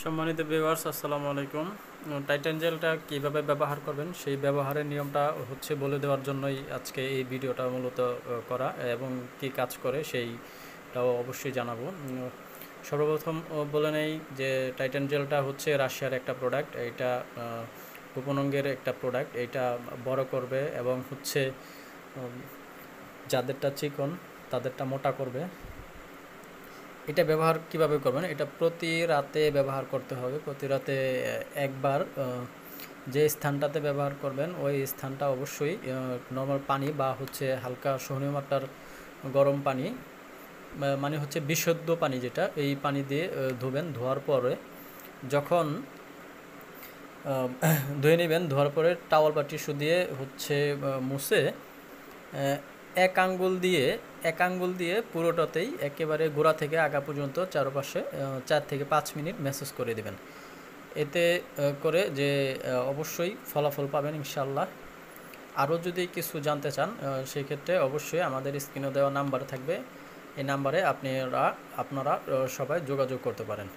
সম্মানিত ভিউয়ার্স, আসসালামু আলাইকুম। টাইটান জেলটা কীভাবে ব্যবহার করবেন সেই ব্যবহারের নিয়মটা হচ্ছে বলে দেওয়ার জন্যই আজকে এই ভিডিওটা মূলত করা, এবং কি কাজ করে সেইটাও অবশ্যই জানাবো। সর্বপ্রথম বলে নেই যে টাইটান জেলটা হচ্ছে রাশিয়ার একটা প্রোডাক্ট। এইটা গোপন অঙ্গের একটা প্রোডাক্ট। এইটা বড় করবে এবং হচ্ছে যাদেরটা চিকন তাদেরটা মোটা করবে। এটা ব্যবহার কিভাবে করবেন, এটা প্রতি রাতে ব্যবহার করতে হবে। প্রতি রাতে একবার যে স্থানটাতে ব্যবহার করবেন ওই স্থানটা অবশ্যই নর্মাল পানি বা হচ্ছে হালকা সহনীয় মাত্রার গরম পানি, মানে হচ্ছে বিশুদ্ধ পানি, যেটা এই পানি দিয়ে ধুবেন। ধোয়ার পরে যখন ধুয়ে নেবেন, ধোয়ার পরে টাওয়াল বা টিস্যু দিয়ে হচ্ছে মুছে এক আঙ্গুল দিয়ে পুরোটাতেই একেবারে গোড়া থেকে আগা পর্যন্ত চারপাশে 4 থেকে 5 মিনিট ম্যাসেজ করে দেবেন। এতে করে যে অবশ্যই ফলাফল পাবেন ইনশাল্লাহ। আরও যদি কিছু জানতে চান সেই ক্ষেত্রে অবশ্যই আমাদের স্ক্রিনে দেওয়া নাম্বার থাকবে, এই নাম্বারে আপনারা সবাই যোগাযোগ করতে পারেন।